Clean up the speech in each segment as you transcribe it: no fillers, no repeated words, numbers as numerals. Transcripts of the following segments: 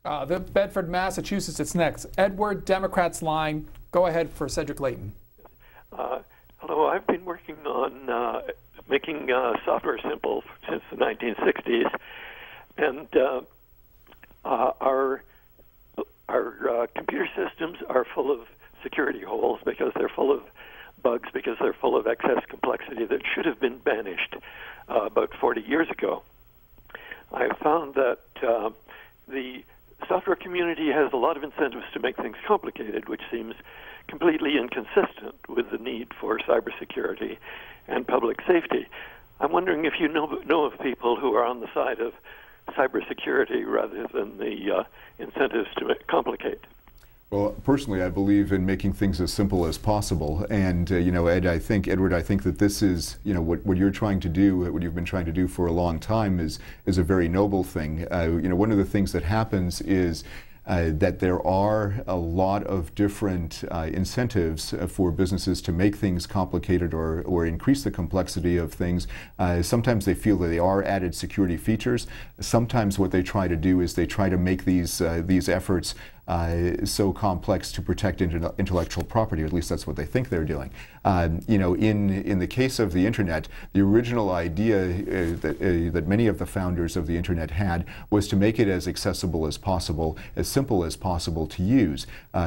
The Bedford, Massachusetts, it's next. Edward, Democrats line. Go ahead for Cedric Leighton. Hello, I've been working on making software simple since the 1960s, and our computer systems are full of security holes because they're full of bugs, because they're full of excess complexity that should have been banished about 40 years ago. I have found that the software community has a lot of incentives to make things complicated, which seems completely inconsistent with the need for cybersecurity and public safety. I'm wondering if you know of people who are on the side of cybersecurity rather than the incentives to complicate. Well, personally, I believe in making things as simple as possible. And, Edward, I think that this is, what you're trying to do, what you've been trying to do for a long time is a very noble thing. One of the things that happens is that there are a lot of different incentives for businesses to make things complicated or increase the complexity of things. Sometimes they feel that they are added security features. Sometimes what they try to do is they try to make these efforts so complex to protect intellectual property, or at least that's what they think they're doing. In the case of the internet, the original idea that many of the founders of the internet had was to make it as accessible as possible, as simple as possible to use.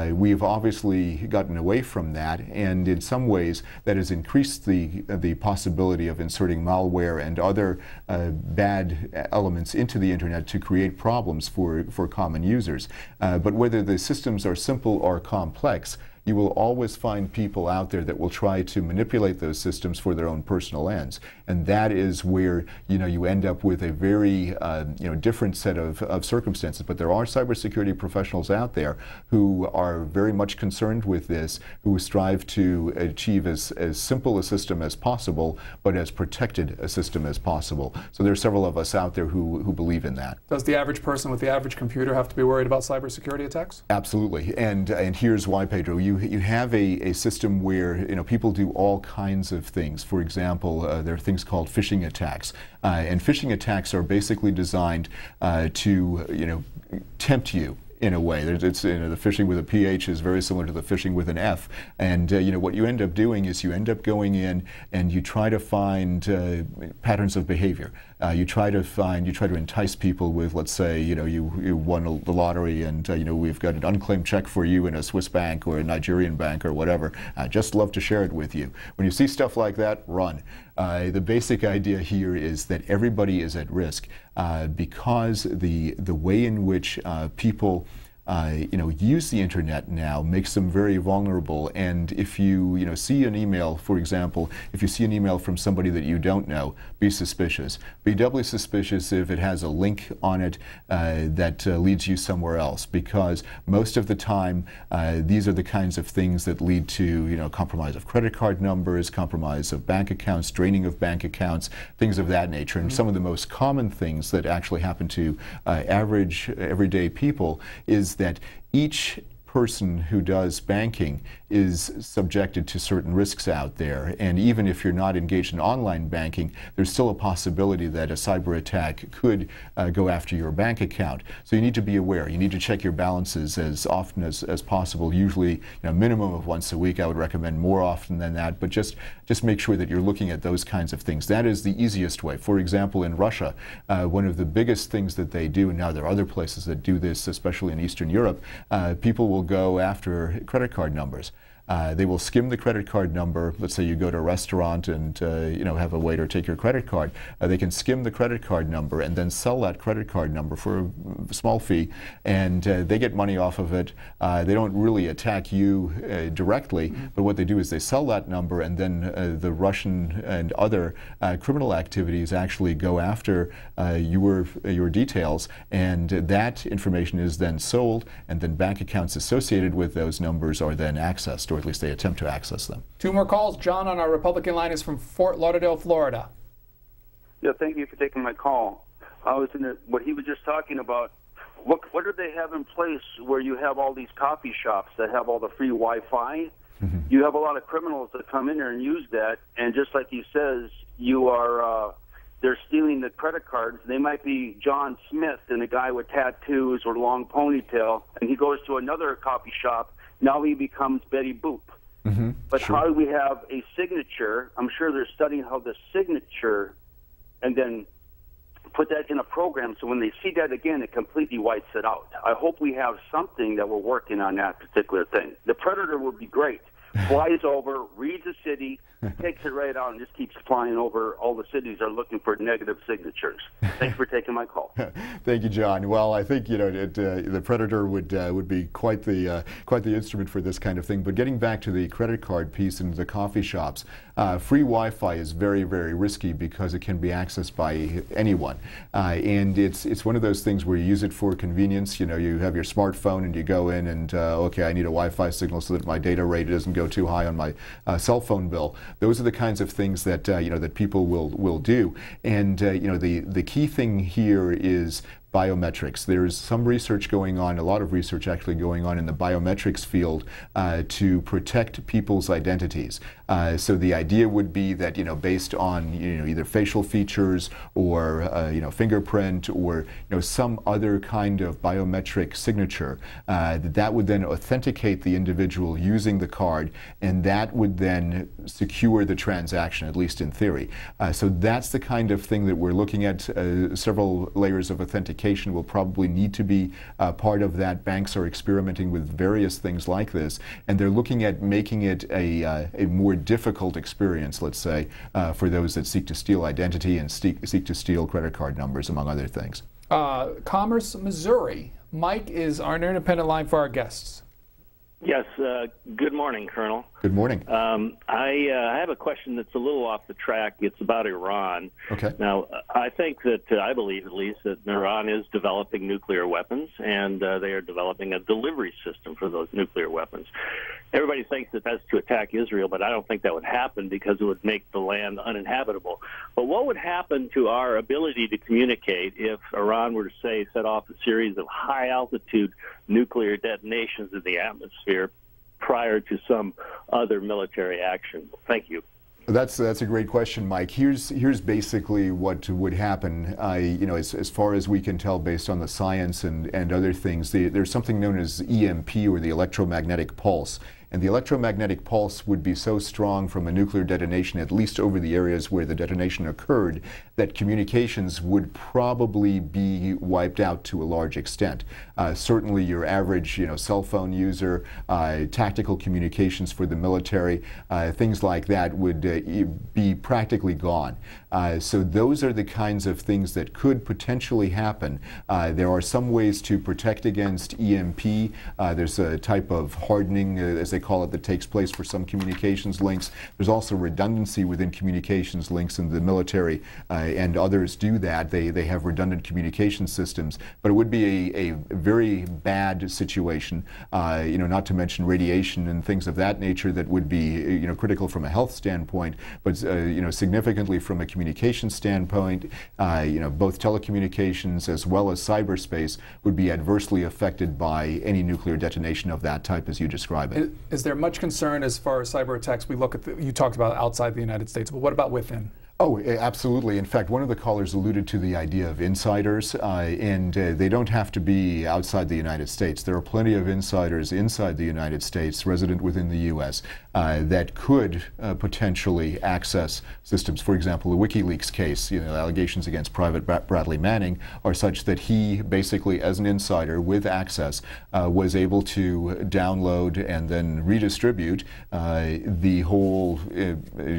We've obviously gotten away from that, and in some ways that has increased the possibility of inserting malware and other bad elements into the internet to create problems for common users. But whether the systems are simple or complex, you will always find people out there that will try to manipulate those systems for their own personal ends. And that is where, you end up with a very, different set of circumstances. But there are cybersecurity professionals out there who are very much concerned with this, who strive to achieve as simple a system as possible, but as protected a system as possible. So there are several of us out there who believe in that. Does the average person with the average computer have to be worried about cybersecurity attacks? Absolutely. And here's why, Pedro. You have a system where people do all kinds of things. For example, there are things called phishing attacks, and phishing attacks are basically designed to tempt you. In a way, the phishing with a PH is very similar to the phishing with an F, and what you end up doing is you end up going in and you try to find patterns of behavior. You try to entice people with, let's say, you won the lottery, and we've got an unclaimed check for you in a Swiss bank or a Nigerian bank or whatever. I'd just love to share it with you. When you see stuff like that, run. The basic idea here is that everybody is at risk because the way in which people use the internet now makes them very vulnerable. And if you see an email, for example, if you see an email from somebody that you don't know, be suspicious. Be doubly suspicious if it has a link on it that leads you somewhere else, because most of the time these are the kinds of things that lead to compromise of credit card numbers, compromise of bank accounts, draining of bank accounts, things of that nature. And some of the most common things that actually happen to average everyday people is that each person who does banking is subjected to certain risks out there. And even if you're not engaged in online banking, there's still a possibility that a cyber attack could go after your bank account. So you need to be aware. You need to check your balances as often as possible. Usually, a minimum of once a week. I would recommend more often than that, but just make sure that you're looking at those kinds of things. That is the easiest way. For example, in Russia, one of the biggest things that they do, and now there are other places that do this, especially in Eastern Europe, people will go after credit card numbers. They will skim the credit card number. Let's say you go to a restaurant and have a waiter take your credit card. They can skim the credit card number and then sell that credit card number for a small fee, and they get money off of it. They don't really attack you directly, but what they do is they sell that number, and then the Russian and other criminal activities actually go after your details, and that information is then sold, and then bank accounts associated with those numbers are then accessed, or at least they attempt to access them. Two more calls. John on our Republican line is from Fort Lauderdale, Florida. Yeah, thank you for taking my call. I was in what he was just talking about. What do they have in place where you have all these coffee shops that have all the free Wi-Fi? You have a lot of criminals that come in there and use that, and just like he says, you are they're stealing the credit cards. They might be John Smith and a guy with tattoos or long ponytail, and he goes to another coffee shop. Now he becomes Betty Boop. Mm-hmm. But Sure. how do we have a signature? I'm sure they're studying how the signature, and then put that in a program so when they see that again, it completely wipes it out. I hope we have something that we're working on that particular thing. The Predator would be great. Flies over, reads a city, takes it right out, and just keeps flying over. All the cities are looking for negative signatures. Thanks for taking my call. Thank you, John. Well, I think the Predator would be quite the instrument for this kind of thing. But getting back to the credit card piece and the coffee shops, free Wi-Fi is very, very risky because it can be accessed by anyone, and it's one of those things where you use it for convenience. You have your smartphone and you go in and okay, I need a Wi-Fi signal so that my data rate doesn't go too high on my cell phone bill. Those are the kinds of things that that people will do, and the key thing here is biometrics. There's some research going on, a lot of research actually going on in the biometrics field to protect people's identities. So the idea would be that based on either facial features or fingerprint or some other kind of biometric signature, that would then authenticate the individual using the card, and that would then secure the transaction, at least in theory. So that's the kind of thing that we're looking at. Several layers of authentication will probably need to be part of that. Banks are experimenting with various things like this, and they're looking at making it a more difficult experience, let's say, for those that seek to steal identity and seek to steal credit card numbers, among other things. Commerce, Missouri. Mike is our independent line for our guests. Yes, good morning, Colonel. Good morning. I have a question that's a little off the track. It's about Iran. Okay. Now, I think that, I believe at least, that Iran is developing nuclear weapons, and they are developing a delivery system for those nuclear weapons. Everybody thinks that that's to attack Israel, but I don't think that would happen because it would make the land uninhabitable. But what would happen to our ability to communicate if Iran were to, say, set off a series of high-altitude nuclear detonations in the atmosphere prior to some other military action? Thank you. That's a great question, Mike. Here's basically what would happen. As far as we can tell, based on the science and other things, there's something known as EMP, or the electromagnetic pulse. And the electromagnetic pulse would be so strong from a nuclear detonation, at least over the areas where the detonation occurred, that communications would probably be wiped out to a large extent. Certainly your average cell phone user, tactical communications for the military, things like that would be practically gone. So those are the kinds of things that could potentially happen. There are some ways to protect against EMP. There's a type of hardening, as they call it, that takes place for some communications links. There's also redundancy within communications links, and the military and others do that. They have redundant communication systems, but it would be a very bad situation, not to mention radiation and things of that nature that would be critical from a health standpoint, but significantly from a communication standpoint. Both telecommunications as well as cyberspace would be adversely affected by any nuclear detonation of that type as you describe it. Is there much concern as far as cyber attacks? We look at you talked about outside the United States, but what about within? Oh, absolutely. In fact, one of the callers alluded to the idea of insiders, and they don't have to be outside the United States. There are plenty of insiders inside the United States, resident within the U.S., that could potentially access systems. For example, the WikiLeaks case, allegations against Private Bradley Manning are such that he basically, as an insider with access, was able to download and then redistribute the whole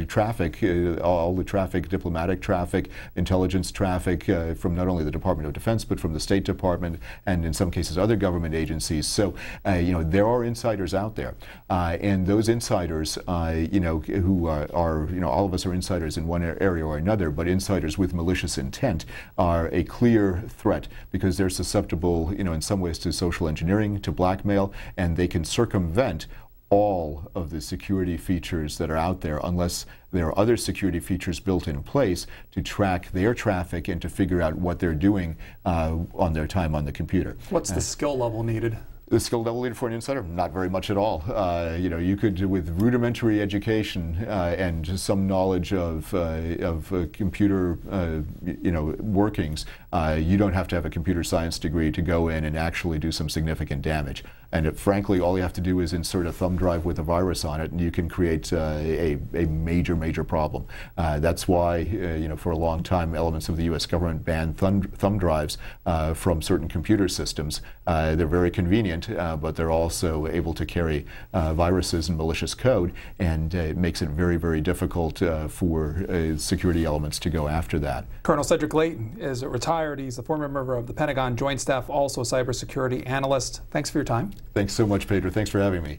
traffic, all the traffic, diplomatic traffic, intelligence traffic from not only the Department of Defense but from the State Department and in some cases other government agencies. So there are insiders out there, and those insiders, who are all of us are insiders in one area or another, but insiders with malicious intent are a clear threat because they're susceptible, in some ways to social engineering, to blackmail, and they can circumvent all of the security features that are out there unless there are other security features built in place to track their traffic and to figure out what they're doing on their time on the computer. What's the skill level needed? The skill level needed for an insider? Not very much at all. You know, you could, with rudimentary education and some knowledge of computer, you know, workings, you don't have to have a computer science degree to go in and actually do some significant damage. And frankly, all you have to do is insert a thumb drive with a virus on it, and you can create a major problem. That's why, you know, for a long time, elements of the U.S. government banned thumb drives from certain computer systems. They're very convenient. But they're also able to carry viruses and malicious code, and it makes it very difficult for security elements to go after that. Colonel Cedric Leighton is retired. He's a former member of the Pentagon Joint Staff, also a cybersecurity analyst. Thanks for your time. Thanks so much, Pedro. Thanks for having me.